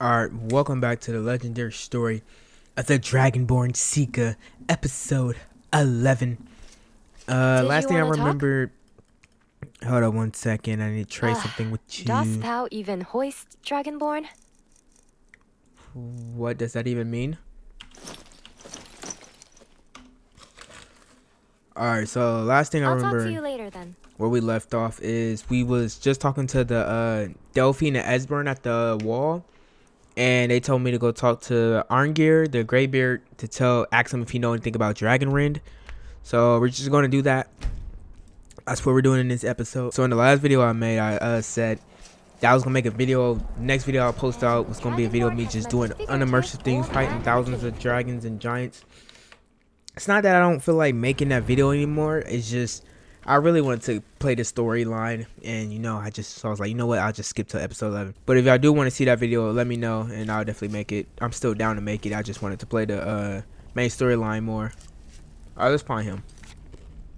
Alright, welcome back to the legendary story of the Dragonborn Seeker, episode 11. Last thing I remember... Hold on one second, I need to try something with you. Dost thou even hoist, Dragonborn? What does that even mean? Alright, so last thing I remember... I'll talk to you later then. Where we left off is we was just talking to the Delphine and Esbern at the wall. And they told me to go talk to Arngir, the Greybeard, to ask him if he know anything about Dragonrend. So we're just going to do that. That's what we're doing in this episode. So in the last video I made, I said that I was going to make a video. Next video I'll post out was going to be a video of me just doing unimmersive things, fighting thousands of dragons and giants. It's not that I don't feel like making that video anymore. It's just... I really wanted to play the storyline, and so I was like, you know what, I'll just skip to episode 11. But if y'all do want to see that video, let me know, and I'll definitely make it. I'm still down to make it. I just wanted to play the main storyline more. Alright, let's find him.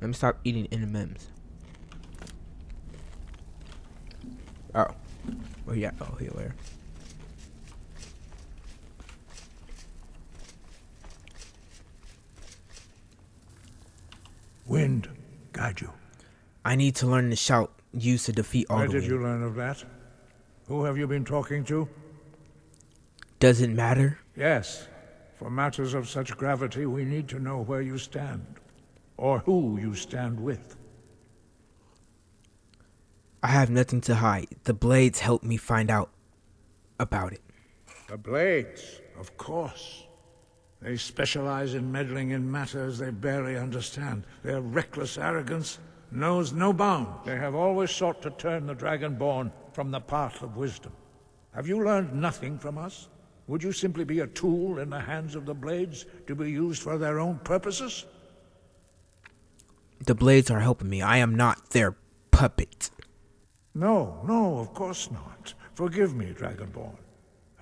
Let me stop eating M&Ms. Oh. Where he at? Oh, here, where? Wind guide you. I need to learn the shout used to defeat all the Where did you learn of that? Who have you been talking to? Does it matter? Yes. For matters of such gravity, we need to know where you stand. Or who you stand with. I have nothing to hide. The blades help me find out about it. The blades, of course. They specialize in meddling in matters they barely understand. Their reckless arrogance knows no bound. They have always sought to turn the Dragonborn from the path of wisdom. Have you learned nothing from us? Would you simply be a tool in the hands of the Blades to be used for their own purposes? The blades are helping me. I am not their puppet. No, of course not. Forgive me, Dragonborn.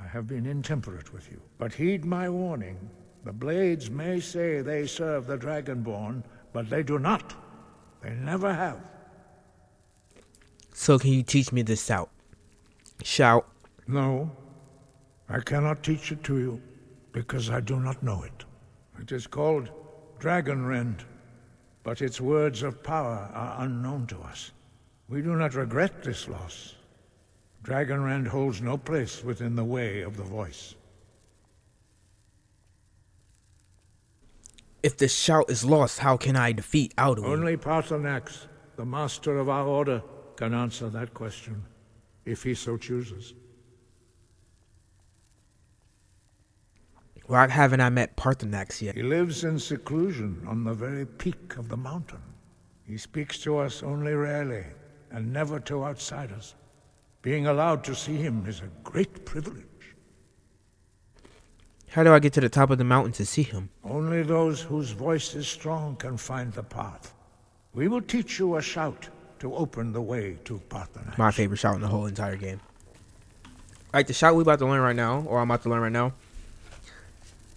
I have been intemperate with you. But heed my warning. The Blades may say they serve the Dragonborn, but they do not. They never have. So can you teach me this shout? No, I cannot teach it to you, because I do not know it. It is called Dragonrend, but its words of power are unknown to us. We do not regret this loss. Dragonrend holds no place within the way of the voice. If the shout is lost, how can I defeat Alduin? Only Paarthurnax, the master of our order, can answer that question, if he so chooses. Why haven't I met Paarthurnax yet? He lives in seclusion on the very peak of the mountain. He speaks to us only rarely, and never to outsiders. Being allowed to see him is a great privilege. How do I get to the top of the mountain to see him? Only those whose voice is strong can find the path. We will teach you a shout to open the way to Paarthurnax. My favorite shout in the whole entire game. Like the shout we about to learn right now, or I'm about to learn right now.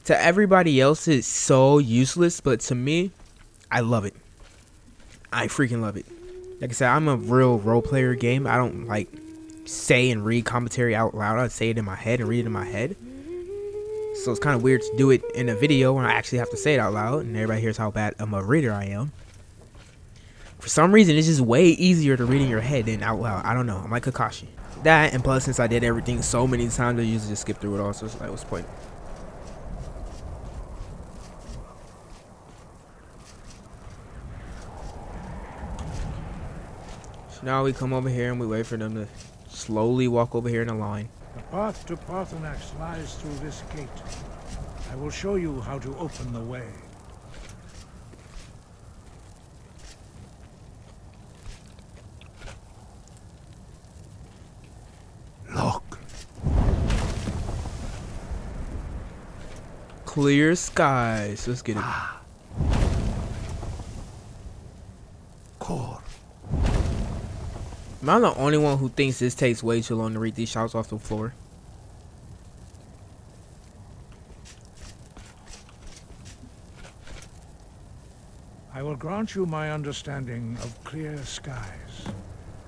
To everybody else, it's so useless, but to me, I love it. I freaking love it. Like I said, I'm a real role player game. I don't like say and read commentary out loud. I say it in my head and read it in my head. So it's kind of weird to do it in a video when I actually have to say it out loud and everybody hears how bad of a reader I am. For some reason, it's just way easier to read in your head than out loud. I don't know. I'm like Kakashi. That, and plus, since I did everything so many times, I usually just skip through it all. So it's like, what's the point? So now we come over here and we wait for them to slowly walk over here in a line. The path to Paarthurnax lies through this gate. I will show you how to open the way. Look. Clear skies. Let's get it. Core. Am I the only one who thinks this takes way too long to read these shouts off the floor? I will grant you my understanding of clear skies.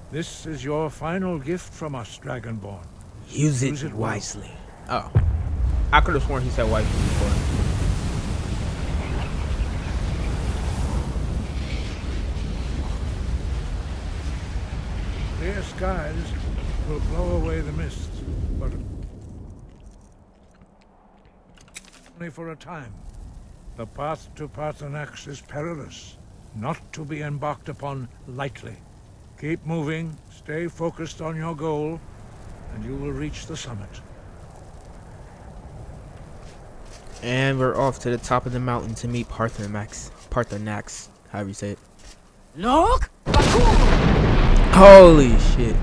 This is your final gift from us, Dragonborn. Use it wisely. Oh. I could have sworn he said waifu before. Clear skies will blow away the mists, but only for a time. The path to Parthenax is perilous, not to be embarked upon lightly. Keep moving, stay focused on your goal, and you will reach the summit. And we're off to the top of the mountain to meet Parthenax, however you say it. Look! Holy shit.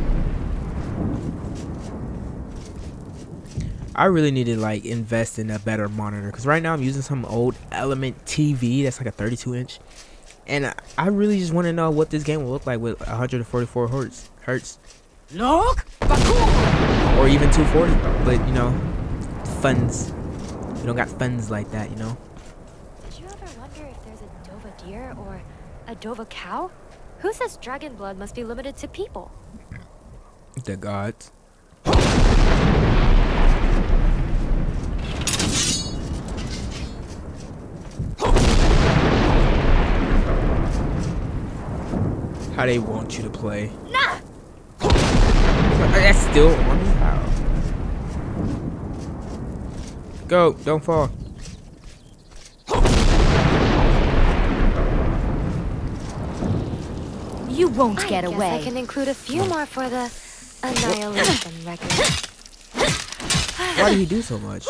I really need to like invest in a better monitor because right now I'm using some old Element TV that's like a 32-inch, and I really just want to know what this game will look like with 144 hertz. Look! Or even 240, but you know, funds. We don't got funds like that, you know. Did you ever wonder if there's a Dova deer or a Dova cow? Who says dragon blood must be limited to people? The gods. How they want you to play. Nah! That's still on me? How? Go, don't fall. You won't get I away. guess I can include a few more for the annihilation record. Why did he do so much?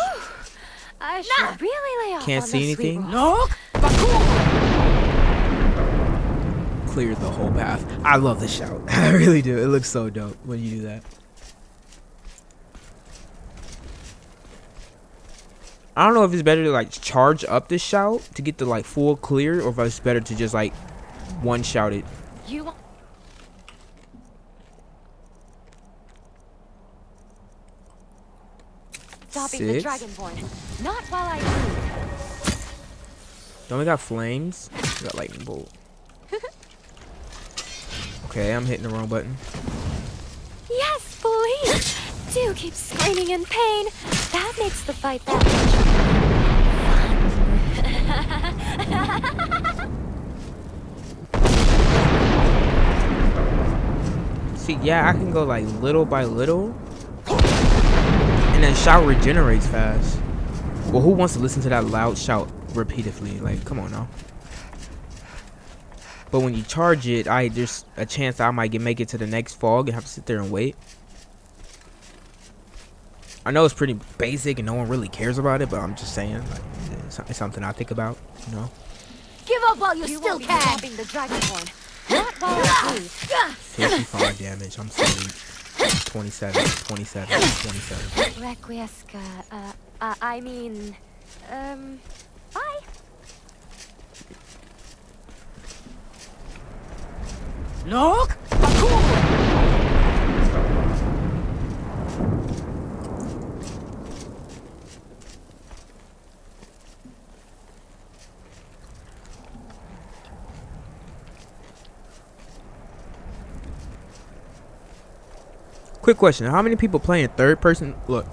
I should really lay off Can't on see the sweet anything? rolls. Look! Cleared the whole path. I love the shout. I really do. It looks so dope when you do that. I don't know if it's better to like charge up the shout to get the like full clear, or if it's better to just like one shout it. You won't. Stopping the 6. Dragonborn. Not while I move. Don't we got flames? We got lightning bolt. Okay, I'm hitting the wrong button. Yes, please! Do keep screaming in pain. That makes the fight that much fun. See, yeah, I can go like little by little, and then shout regenerates fast. Well, who wants to listen to that loud shout repeatedly? Like, come on now. But when you charge it, there's a chance that I might make it to the next fog and have to sit there and wait. I know it's pretty basic and no one really cares about it, but I'm just saying, like, it's something I think about, you know. Give up while you You still won't be can! stopping the Dragonborn. Not while I move. 55 damage. I'm sorry. 27, 27, 27. Requiesca, I mean, bye. Look! Quick question: how many people play in third person? Look,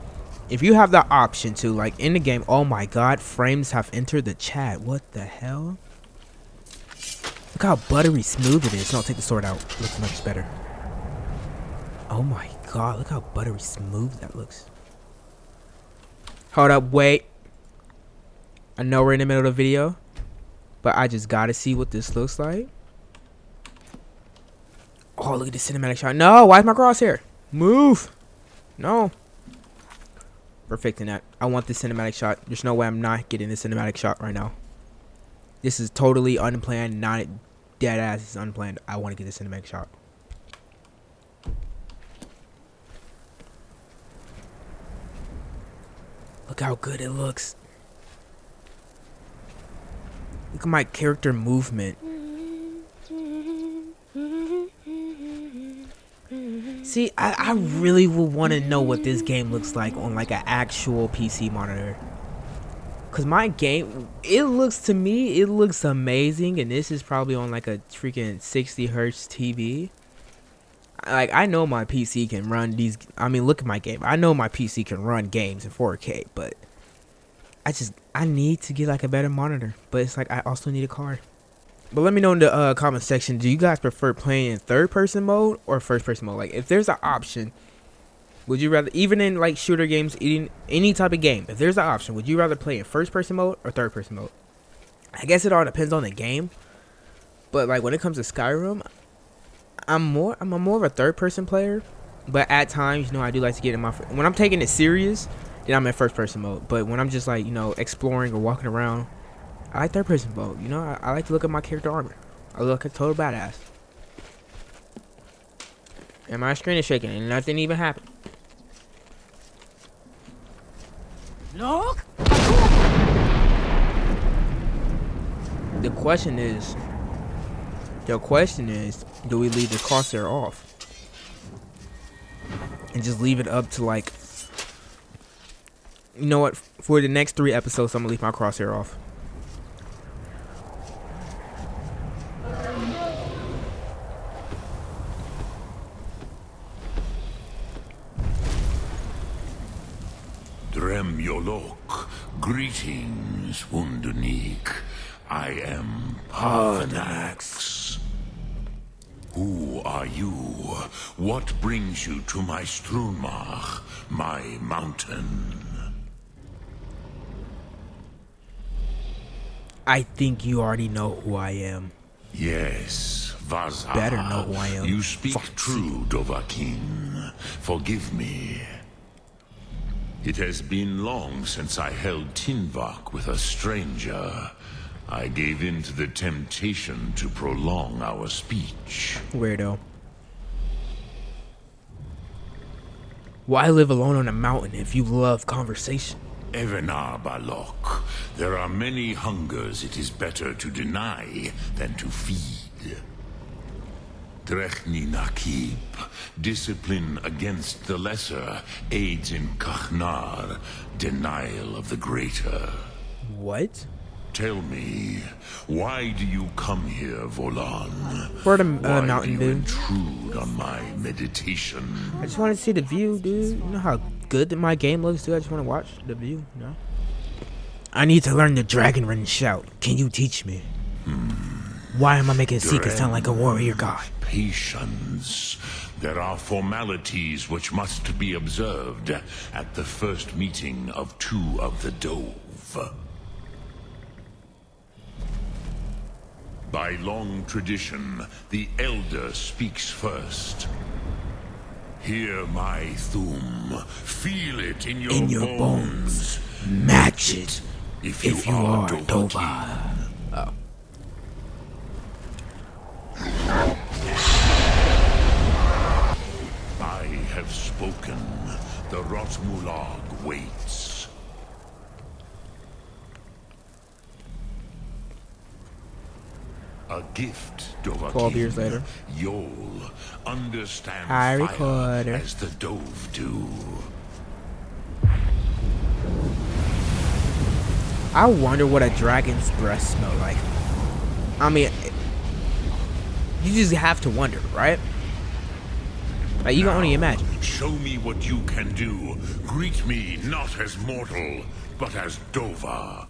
if you have the option to, like, in the game, oh my god, frames have entered the chat. What the hell? Look how buttery smooth it is. No, take the sword out. It looks much better. Oh my god, look how buttery smooth that looks. Hold up, wait. I know we're in the middle of the video, but I just gotta see what this looks like. Oh, look at the cinematic shot. No, why is my crosshair? Move. No. Perfecting that. I want the cinematic shot. There's no way I'm not getting the cinematic shot right now. This is totally unplanned, not dead ass. It's unplanned. I want to get the cinematic shot. Look how good it looks. Look at my character movement. See, I really would want to know what this game looks like on like an actual PC monitor. Cause my game, it looks amazing, and this is probably on like a freaking 60 hertz TV. Like, I know my PC can run these. I mean, look at my game. I know my PC can run games in 4K, but I need to get like a better monitor. But it's like I also need a card. But let me know in the comment section. Do you guys prefer playing in third person mode or first person mode? Like, if there's an option, would you rather, even in like shooter games, eating any type of game, if there's an option, would you rather play in first person mode or third person mode? I guess it all depends on the game. But like when it comes to Skyrim, I'm more of a third person player, but at times, you know, I do like to get in my, when I'm taking it serious, then I'm in first person mode. But when I'm just like, you know, exploring or walking around, I like third person mode. You know, I like to look at my character armor. I look like a total badass. And my screen is shaking and nothing even happened. Look! The question is, do we leave the crosshair off? And just leave it up to like, you know what, for the next 3 episodes, I'm gonna leave my crosshair off. Drem Yolok, greetings, Wundernik. I am Parnax. Who are you? What brings you to my Strunmach, my mountain? I think you already know who I am. Yes, Vaza. Better know who I am. You speak Fuck true, Dovahkiin. Forgive me. It has been long since I held Tinvak with a stranger. I gave in to the temptation to prolong our speech. Weirdo. Why live alone on a mountain if you love conversation? Evenar Balok, there are many hungers it is better to deny than to feed. Drechni Nakib, discipline against the lesser aids in Kachnar, denial of the greater. What? Tell me, why do you come here, Volan? For the Why mountain do you view. intrude on my meditation? I just want to see the view, dude. You know how good that my game looks, dude? I just want to watch the view, you know? I need to learn the dragon run shout. Can you teach me? Why am I making a secret sound like a warrior god? Patience. There are formalities which must be observed at the first meeting of 2 of the Dove. By long tradition, the Elder speaks first. Hear my Thum. Feel it in your bones. Match it If if you are Dova. Oh. I have spoken. The Rotmulag waits. A gift, Dovahkiin. 12 years later. You'll understand Hi, fire recorder. as the Dove do. I wonder what a dragon's breath smell like. I mean, you just have to wonder, right? Like, you can only imagine. Show me what you can do. Greet me not as mortal, but as Dova.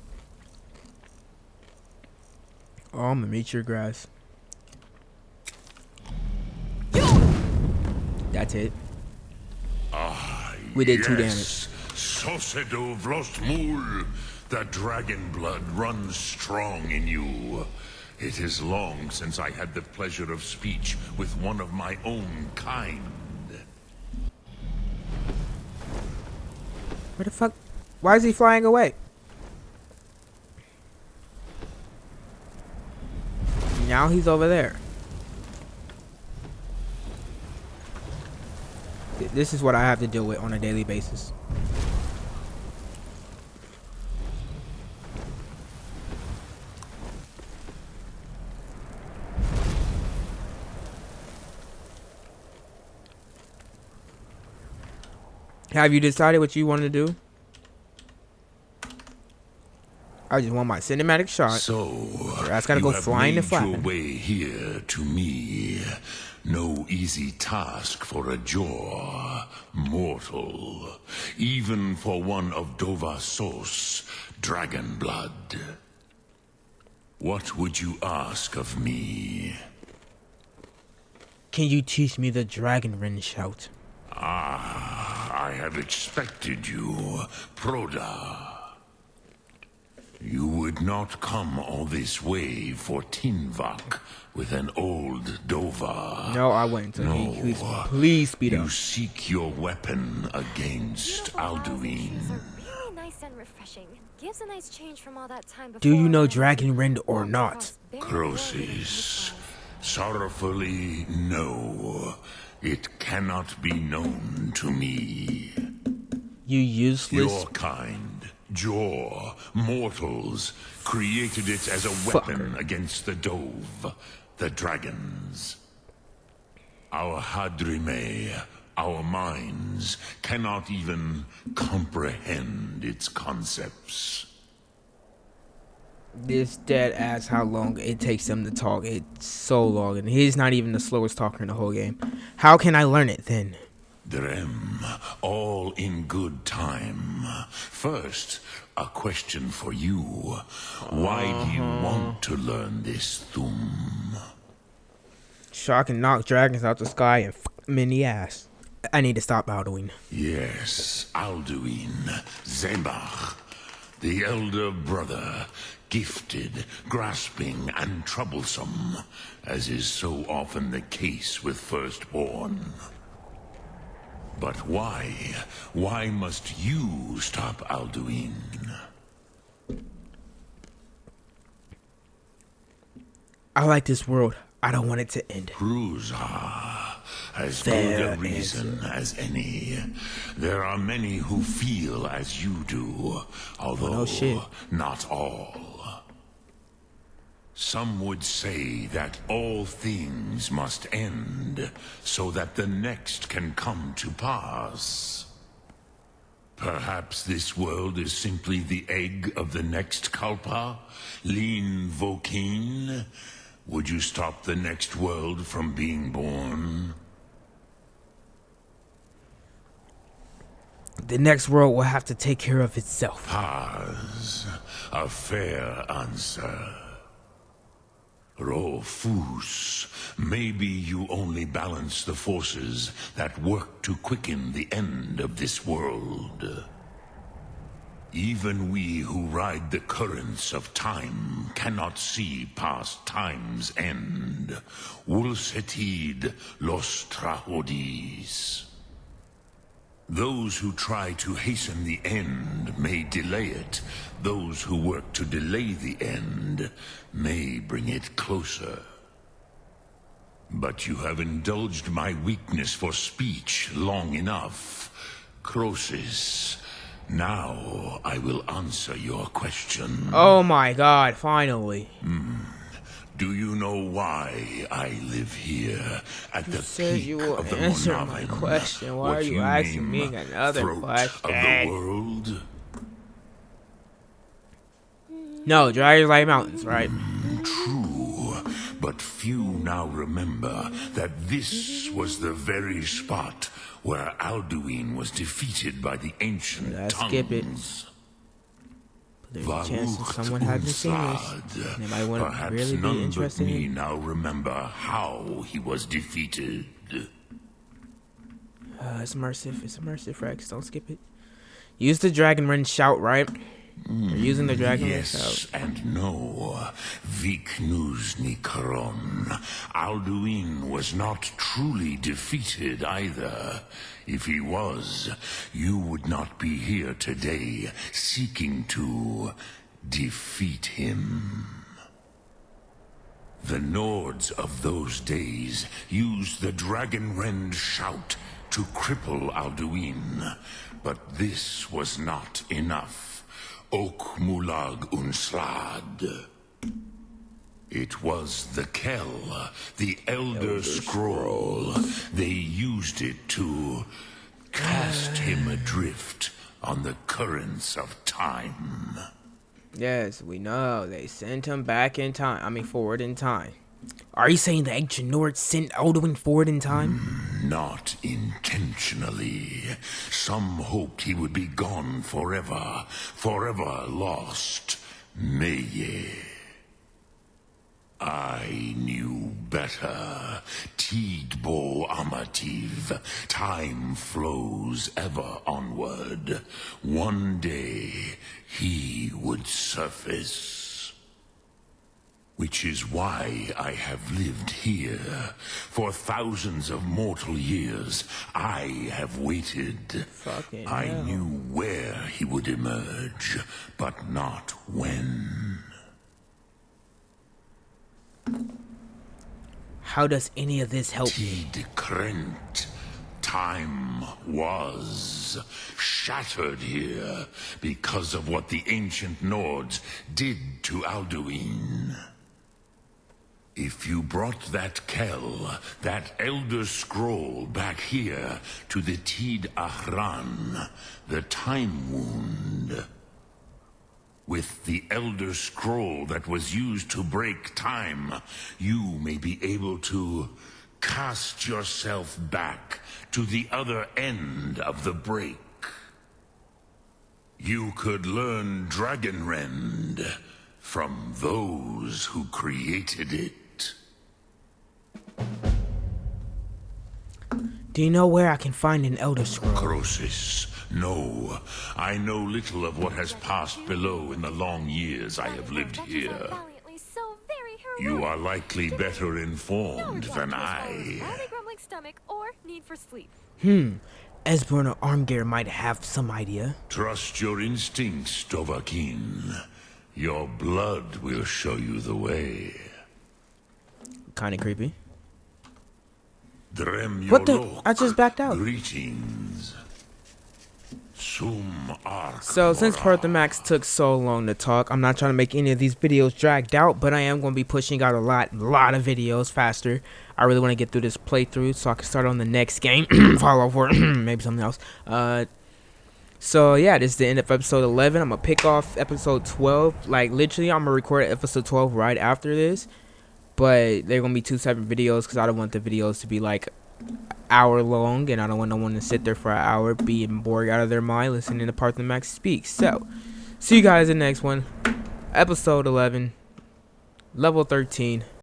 Oh, I'm gonna meet your grass. That's it. We did 2 damage. Sosedo Vrostmul. The dragon blood runs strong in you. It is long since I had the pleasure of speech with one of my own kind. Where the fuck? Why is he flying away? Now he's over there. This is what I have to deal with on a daily basis. Have you decided what you want to do? I just want my cinematic shot. So, Your ass gotta you go have flying and made your flapping. way here to me. No easy task for a jaw mortal, even for one of Dovasos, dragon blood. What would you ask of me? Can you teach me the dragon wren shout? I have expected you, Proda. You would not come all this way for Tinvak with an old Dova. No, I wouldn't. So please speed You up. seek your weapon against Beautiful flowers and Alduin. trees are really nice and refreshing. Gives a nice change from all that time before. Do you know when dragon wren or walked not? across barren wilderness Crosis. wastelands. Sorrowfully, no. It cannot be known to me. You useless. Your kind, Jaw, mortals, created it as a weapon Fucker. against the Dove, the dragons. Our Hadrime, our minds, cannot even comprehend its concepts. This dead ass how long it takes him to talk. It's so long, and he's not even the slowest talker in the whole game. How can I learn it then? Drem, all in good time. First, a question for you. Why do you want to learn this Thum? So I can knock dragons out the sky and fuck them in the ass. I need to stop Alduin. Yes, Alduin, Zembach, the elder brother, gifted, grasping, and troublesome, as is so often the case with firstborn. But why? Why must you stop Alduin? I like this world. I don't want it to end. Prusa, as good Fair a reason as any. There are many who feel as you do, although no shit. not all. Some would say that all things must end so that the next can come to pass. Perhaps this world is simply the egg of the next Kalpa, Lean Vokeen. Would you stop the next world from being born? The next world will have to take care of itself. Paz, a fair answer. Rofus, maybe you only balance the forces that work to quicken the end of this world. Even we who ride the currents of time cannot see past time's end. Wulsetid los trahodis. Those who try to hasten the end may delay it. Those who work to delay the end may bring it closer. But you have indulged my weakness for speech long enough. Crosis, now I will answer your question. Oh my god, finally. Do you know why I live here at the said peak you will of the answer my Monavin? question. Why What are you asking name me another throat question? of the world? No, Dry Light Mountains, right? True, but few now remember that this was the very spot where Alduin was defeated by the ancient Let's tongues. skip it. There's a chance that someone hasn't seen this. They might want to Perhaps really be none but interested me in. now remember how he was defeated. It's immersive. It's immersive, Rex. Don't skip it. Use the Dragon Wren shout, right? You're using the Dragon Wren Yes shout. and no. Viknuzny Karon. Alduin was not truly defeated either. If he was, you would not be here today seeking to defeat him. The Nords of those days used the Dragon Rend shout to cripple Alduin, but this was not enough. Ok Mulag Unslad. It was the Kell, the Elder Scroll. They used it to cast him adrift on the currents of time. Yes, we know. They sent him back in time. I mean, forward in time. Are you saying the ancient Nords sent Alduin forward in time? Not intentionally. Some hoped he would be gone forever, forever lost. Meye. I knew better. Tidbo Amativ. Time flows ever onward. One day, he would surface. Which is why I have lived here. For thousands of mortal years, I have waited. Fucking I hell. knew where he would emerge, but not when. How does any of this help me? Tid Krent. Time was shattered here because of what the ancient Nords did to Alduin. If you brought that Kell, that Elder Scroll, back here to the Tid Ahran, the Time Wound, with the Elder Scroll that was used to break time, you may be able to cast yourself back to the other end of the break. You could learn Dragonrend from those who created it. Do you know where I can find an Elder Scroll? Crosis, no. I know little of what has passed below in the long years I have lived here. Valiantly, so very heroic. You are likely better No informed regard than to his I. followers' loudly grumbling stomach or need for sleep. Esbern or Armgeir might have some idea. Trust your instincts, Dovahkiin. Your blood will show you the way. Kinda creepy. Drem What the? Yolok, I just backed out. Greetings. Sum Ark. So since Max took so long to talk, I'm not trying to make any of these videos dragged out, but I am going to be pushing out a lot of videos faster. I really want to get through this playthrough so I can start on the next game. Follow for maybe something else. So yeah, this is the end of episode 11. I'm gonna pick off episode 12. Like literally, I'm gonna record episode 12 right after this. But they're gonna be two separate videos because I don't want the videos to be like hour long, and I don't want no one to sit there for an hour being bored out of their mind listening to Max speak. So, see you guys in the next one. Episode 11, level 13.